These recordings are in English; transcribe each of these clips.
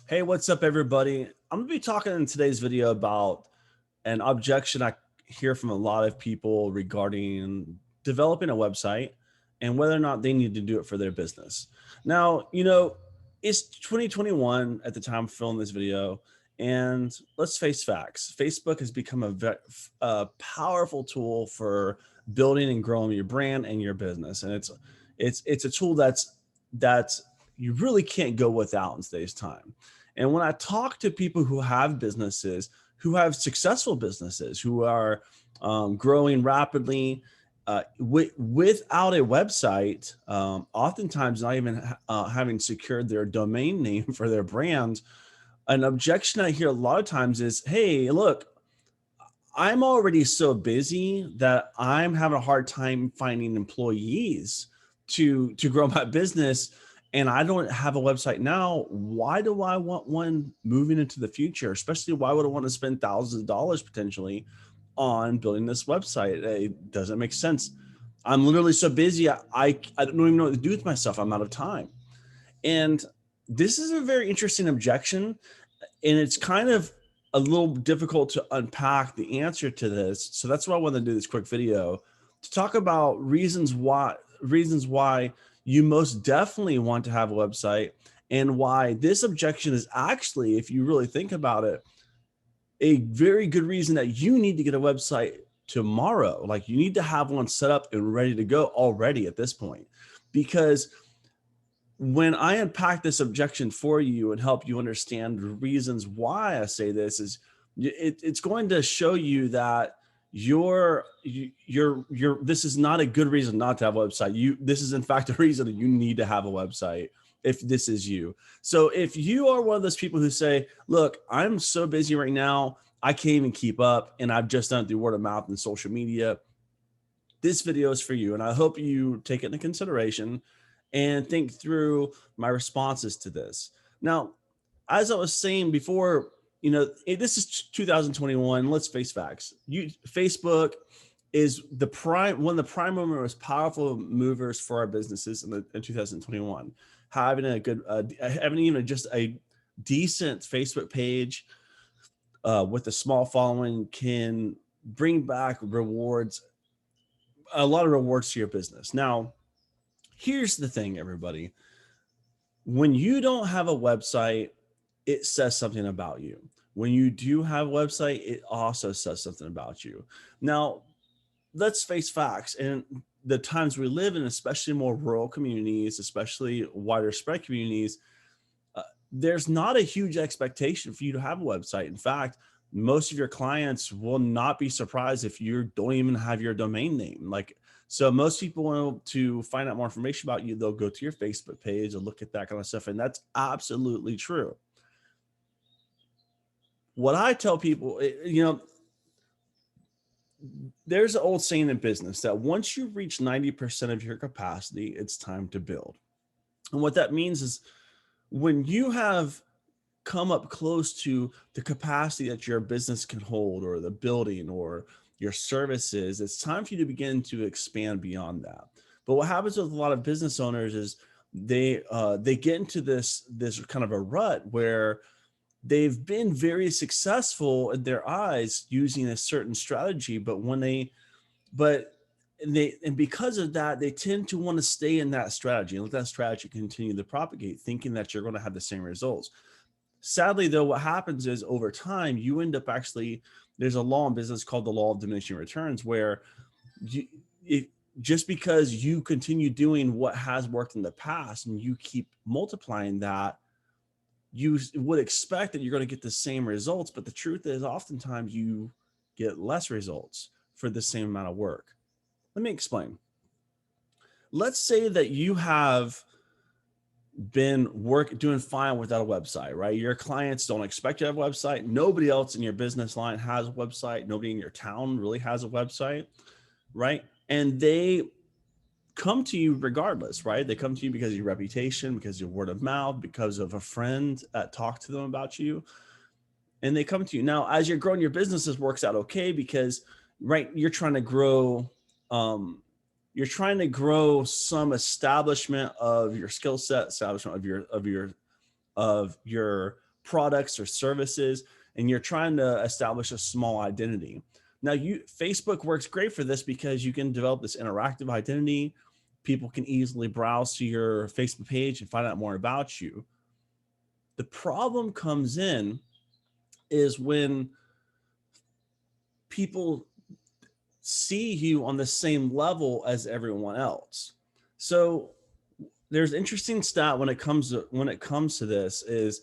Hey, what's up, everybody? I'm gonna be talking in today's video about an objection I hear from a lot of people regarding developing a website and whether or not they need to do it for their business. Now, it's 2021 at the time of filming this video, and let's face facts. Facebook has become a powerful tool for building and growing your brand and your business, and it's a tool that's you really can't go without in today's time. And when I talk to people who have businesses, who have successful businesses, who are growing rapidly, without a website, oftentimes not even having secured their domain name for their brand, an objection I hear a lot of times is, hey, look, I'm already so busy that I'm having a hard time finding employees to grow my business, and I don't have a website now. Why do I want one moving into the future? Especially, why would I want to spend thousands of dollars potentially on building this website? It doesn't make sense. I'm literally so busy. I don't even know what to do with myself. I'm out of time. And this is a very interesting objection, and it's kind of a little difficult to unpack the answer to this. So that's why I want to do this quick video to talk about reasons why you most definitely want to have a website, and why this objection is actually, if you really think about it, a very good reason that you need to get a website tomorrow. Like, you need to have one set up and ready to go already at this point. Because when I unpack this objection for you and help you understand the reasons why I say this, is it's going to show you that you're this is not a good reason not to have a website. This is in fact a reason that you need to have a website if this is you. So if you are one of those people who say, look, I'm so busy right now, I can't even keep up, and I've just done it through word of mouth and social media, this video is for you. And I hope you take it into consideration and think through my responses to this. Now, as I was saying before, this is 2021. Let's face facts. Facebook is one of the prime most powerful movers for our businesses in 2021. Having a good, having even just a decent Facebook page with a small following can bring back a lot of rewards to your business. Now, here's the thing, everybody. When you don't have a website, it says something about you. When you do have a website, it also says something about you. Now, let's face facts. And the times we live in, especially more rural communities, especially wider spread communities, there's not a huge expectation for you to have a website. In fact, most of your clients will not be surprised if you don't even have your domain name. So most people want to find out more information about you, they'll go to your Facebook page and look at that kind of stuff. And that's absolutely true. What I tell people, there's an old saying in business that once you reach 90% of your capacity, it's time to build. And what that means is, when you have come up close to the capacity that your business can hold, or the building, or your services, it's time for you to begin to expand beyond that. But what happens with a lot of business owners is they get into this kind of a rut where they've been very successful in their eyes using a certain strategy, but and because of that, they tend to want to stay in that strategy and let that strategy continue to propagate, thinking that you're going to have the same results. Sadly, though, what happens is, over time, you end up actually, there's a law in business called the law of diminishing returns, where you, if, just because you continue doing what has worked in the past and you keep multiplying that, you would expect that you're going to get the same results. But the truth is, oftentimes you get less results for the same amount of work. Let me explain. Let's say that you have been doing fine without a website, right? Your clients don't expect you to have a website. Nobody else in your business line has a website. Nobody in your town really has a website, right? And they come to you regardless, right? They come to you because of your reputation, because of your word of mouth, because of a friend that talked to them about you. And they come to you. Now, as you're growing your business, this works out okay because, right, you're trying to grow some establishment of your skill set, establishment of your products or services, and you're trying to establish a small identity. Now, Facebook works great for this because you can develop this interactive identity. People can easily browse to your Facebook page and find out more about you. The problem comes in is when people see you on the same level as everyone else. So there's interesting stat when it comes to this is,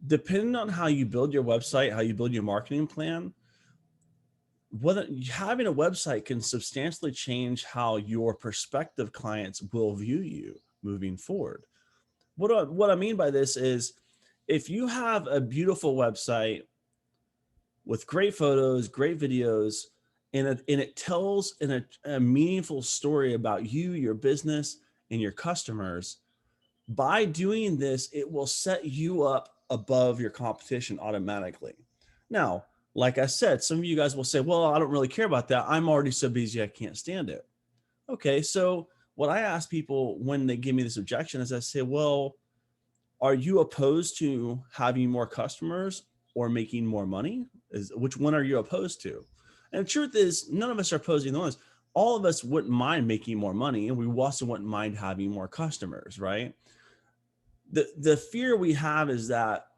depending on how you build your website, how you build your marketing plan, whether having a website can substantially change how your prospective clients will view you moving forward. What I mean by this is, if you have a beautiful website with great photos, great videos, and it tells a meaningful story about you, your business, and your customers, by doing this, it will set you up above your competition automatically. Now, like I said, some of you guys will say, well, I don't really care about that. I'm already so busy, I can't stand it. Okay, so what I ask people when they give me this objection is, I say, well, are you opposed to having more customers or making more money? Which one are you opposed to? And the truth is, none of us are opposed to either one. All of us wouldn't mind making more money, and we also wouldn't mind having more customers, right? The fear we have is that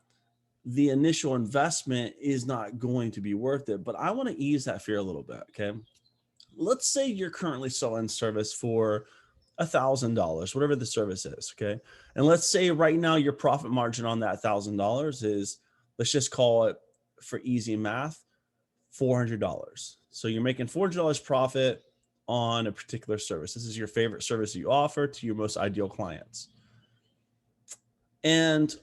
the initial investment is not going to be worth it. But I want to ease that fear a little bit. Okay. Let's say you're currently selling service for $1,000, whatever the service is. Okay. And let's say right now your profit margin on that $1,000 is, let's just call it, for easy math, $400. So you're making $400 profit on a particular service. This is your favorite service that you offer to your most ideal clients. And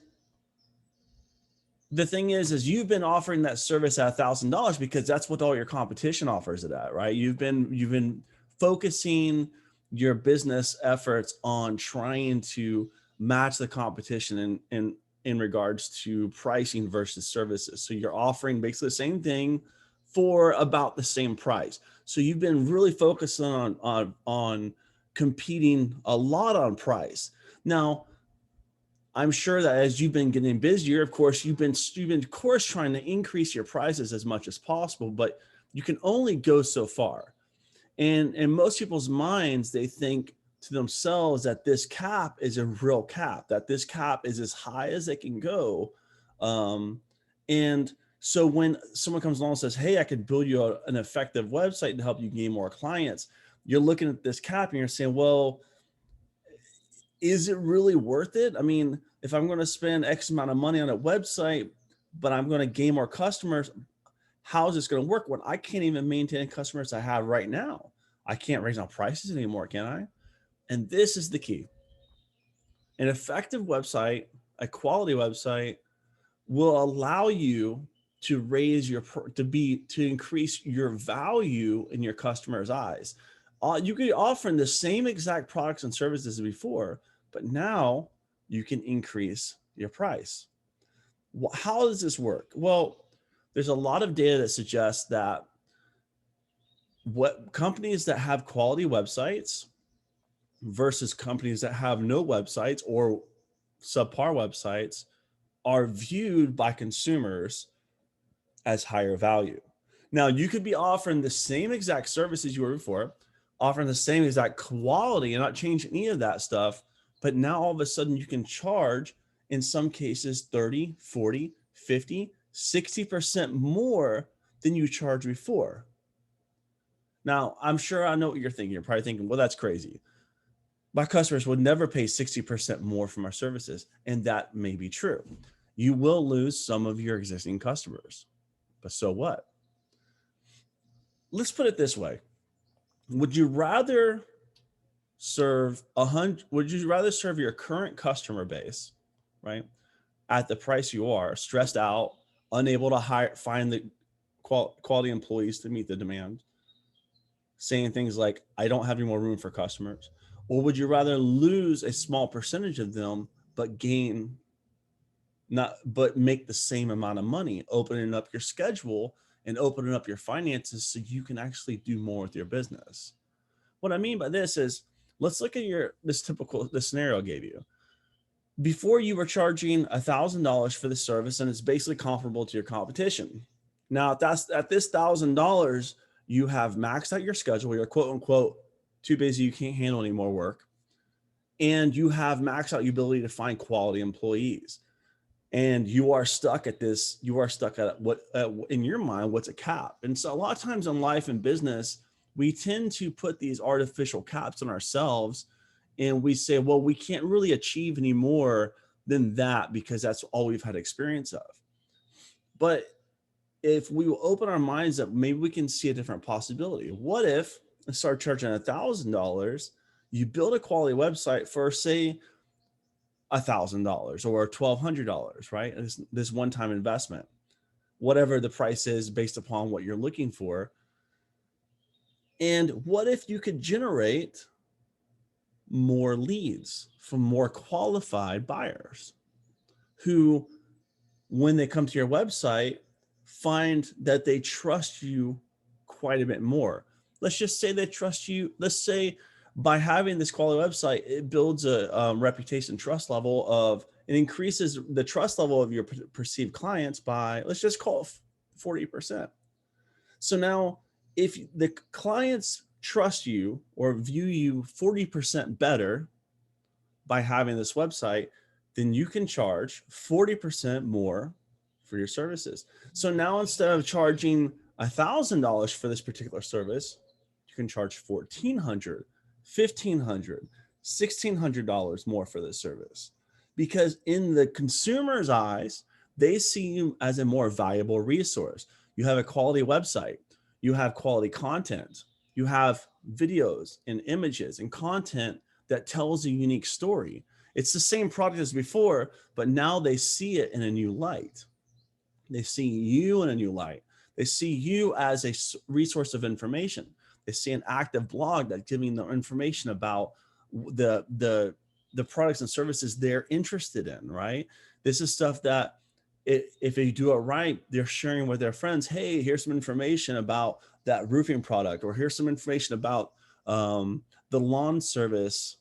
the thing is you've been offering that service at $1,000 because that's what all your competition offers it at, right? You've been focusing your business efforts on trying to match the competition in regards to pricing versus services. So you're offering basically the same thing for about the same price. So you've been really focusing on competing a lot on price. Now, I'm sure that as you've been getting busier, of course, you've been of course trying to increase your prices as much as possible, but you can only go so far. And in most people's minds, they think to themselves that this cap is a real cap, that this cap is as high as it can go. And so when someone comes along and says, hey, I could build you an effective website to help you gain more clients, you're looking at this cap and you're saying, well, is it really worth it? I mean, if I'm going to spend X amount of money on a website, but I'm going to gain more customers, how is this going to work when I can't even maintain customers I have right now? I can't raise my prices anymore, can I? And this is the key. An effective website, a quality website, will allow you to raise to increase your value in your customers' eyes. You could offer the same exact products and services as before, but now you can increase your price. How does this work? Well, there's a lot of data that suggests that what companies that have quality websites versus companies that have no websites or subpar websites are viewed by consumers as higher value. Now, you could be offering the same exact services you were before, offering the same exact quality and not change any of that stuff, but now all of a sudden you can charge, in some cases, 30, 40, 50, 60% more than you charged before. Now, I'm sure I know what you're thinking. You're probably thinking, well, that's crazy. My customers would never pay 60% more for my services. And that may be true. You will lose some of your existing customers, but so what? Let's put it this way. Would you rather serve your current customer base, right, at the price you are, stressed out, unable to find the quality employees to meet the demand, saying things like, I don't have any more room for customers? Or would you rather lose a small percentage of them, but make the same amount of money, opening up your schedule and opening up your finances so you can actually do more with your business? What I mean by this is, let's look at the scenario I gave you. Before you were charging $1,000 for the service, and it's basically comparable to your competition. Now, at this $1,000, you have maxed out your schedule. You're quote unquote too busy, you can't handle any more work, and you have maxed out your ability to find quality employees. And you are stuck at this. You are stuck at what, in your mind, what's a cap? And so, a lot of times in life and business, we tend to put these artificial caps on ourselves, and we say, well, we can't really achieve any more than that because that's all we've had experience of. But if we will open our minds up, maybe we can see a different possibility. What if I start charging $1,000, you build a quality website for, say, $1,000 or $1,200, right? This one-time investment, whatever the price is based upon what you're looking for. And what if you could generate more leads from more qualified buyers who, when they come to your website, find that they trust you quite a bit more? Let's just say they trust you. Let's say by having this quality website, it builds a reputation trust level of, it increases the trust level of your perceived clients by, let's just call it 40%. So now if the clients trust you or view you 40% better by having this website, then you can charge 40% more for your services. So now instead of charging $1,000 for this particular service, you can charge $1,400, $1,500, $1,600 more for this service, because in the consumer's eyes, they see you as a more valuable resource. You have a quality website, you have quality content, you have videos and images and content that tells a unique story. It's the same product as before, but now they see it in a new light. They see you in a new light. They see you as a resource of information. They see an active blog that's giving them information about the products and services they're interested in, right? This is stuff that if they do it right, they're sharing with their friends. Hey, here's some information about that roofing product, or here's some information about the lawn service,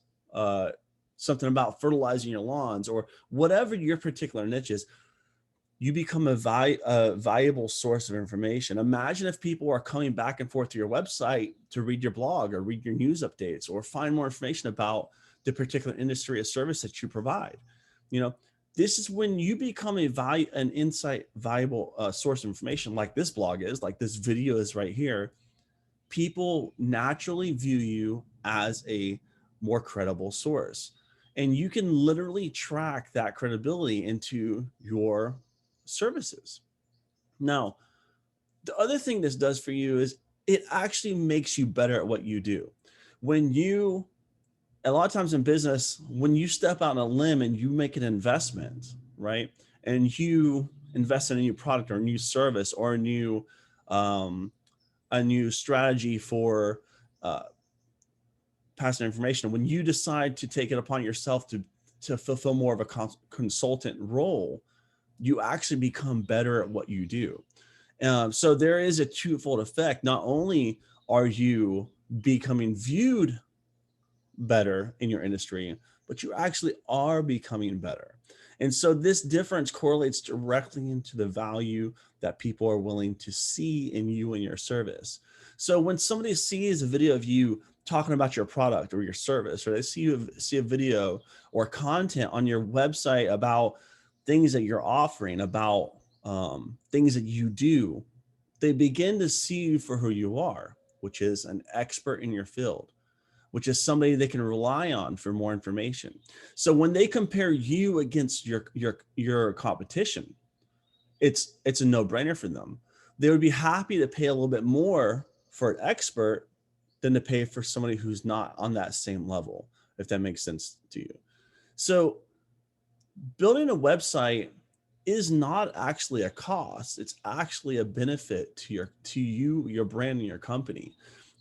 something about fertilizing your lawns, or whatever your particular niche is. You become a valuable source of information. Imagine if people are coming back and forth to your website to read your blog or read your news updates or find more information about the particular industry or service that you provide. This is when you become an valuable source of information, like this blog is, like this video is right here. People naturally view you as a more credible source, and you can literally track that credibility into your services. Now, the other thing this does for you is it actually makes you better at what you do. A lot of times in business, when you step out on a limb and you make an investment, right? And you invest in a new product or a new service or a new strategy for passing information. When you decide to take it upon yourself to fulfill more of a consultant role, you actually become better at what you do. So there is a twofold effect. Not only are you becoming viewed better in your industry, but you actually are becoming better. And so this difference correlates directly into the value that people are willing to see in you and your service. So when somebody sees a video of you talking about your product or your service, or they see a video or content on your website about things that you're offering, about things that you do, they begin to see you for who you are, which is an expert in your field, which is somebody they can rely on for more information. So when they compare you against your competition, it's a no-brainer for them. They would be happy to pay a little bit more for an expert than to pay for somebody who's not on that same level, if that makes sense to you. So building a website is not actually a cost. It's actually a benefit to you, your brand, and your company.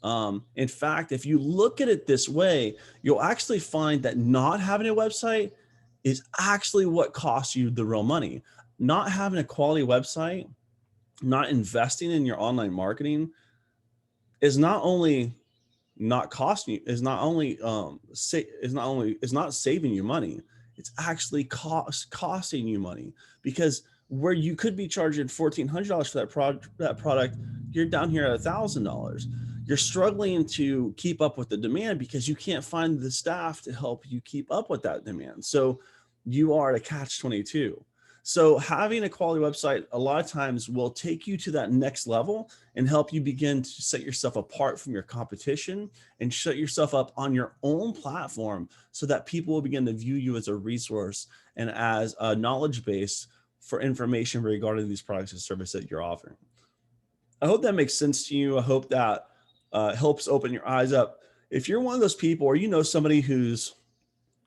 In fact, if you look at it this way, you'll actually find that not having a website is actually what costs you the real money. Not having a quality website, not investing in your online marketing is not only not costing you, is not saving you money, it's actually costing you money, because where you could be charging $1,400 for that product, you're down here at $1,000. You're struggling to keep up with the demand because you can't find the staff to help you keep up with that demand. So you are at a catch 22. So having a quality website a lot of times will take you to that next level and help you begin to set yourself apart from your competition and set yourself up on your own platform so that people will begin to view you as a resource and as a knowledge base for information regarding these products and services that you're offering. I hope that makes sense to you. I hope that helps open your eyes up. If you're one of those people, or you know somebody who's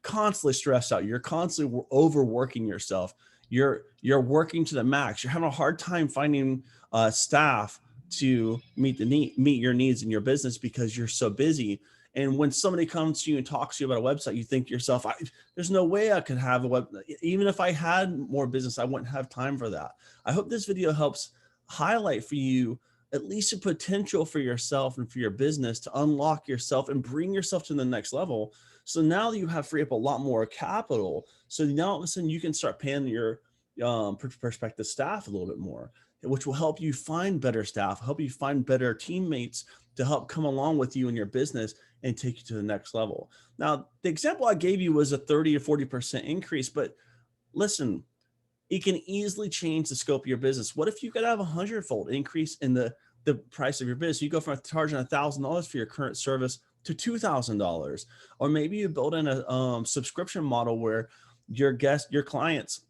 constantly stressed out, you're constantly overworking yourself, you're working to the max, you're having a hard time finding staff to meet your needs in your business because you're so busy. And when somebody comes to you and talks to you about a website, you think to yourself, there's no way I could have a web. Even if I had more business, I wouldn't have time for that. I hope this video helps highlight for you at least a potential for yourself and for your business to unlock yourself and bring yourself to the next level. So now you have free up a lot more capital. So now all of a sudden you can start paying your prospective staff a little bit more, which will help you find better staff, help you find better teammates to help come along with you in your business and take you to the next level. Now, the example I gave you was a 30 or 40% increase, but listen, it can easily change the scope of your business. What if you could have a 100-fold increase in the price of your business? You go from charging $1,000 for your current service to $2,000, or maybe you build in a subscription model where your clients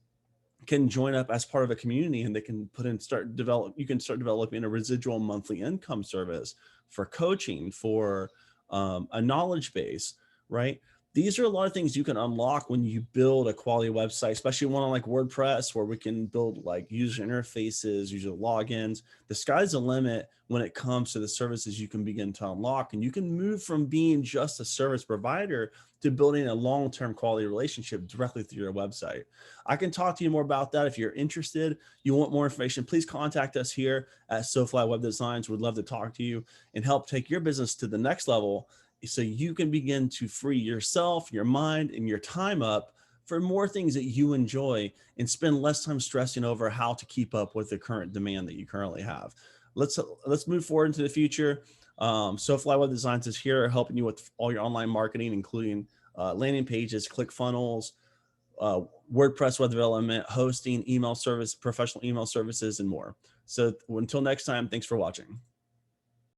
can join up as part of a community, and they can you can start developing a residual monthly income service for coaching, for a knowledge base, right? These are a lot of things you can unlock when you build a quality website, especially one on like WordPress, where we can build like user interfaces, user logins. The sky's the limit when it comes to the services you can begin to unlock. And you can move from being just a service provider to building a long-term quality relationship directly through your website. I can talk to you more about that. If you're interested, you want more information, please contact us here at SoFly Web Designs. We'd love to talk to you and help take your business to the next level, so you can begin to free yourself, your mind, and your time up for more things that you enjoy and spend less time stressing over how to keep up with the current demand that you currently have. Let's move forward into the future. SoFly Web Designs is here helping you with all your online marketing, including landing pages, ClickFunnels, WordPress web development, hosting, email service, professional email services, and more. So until next time, thanks for watching.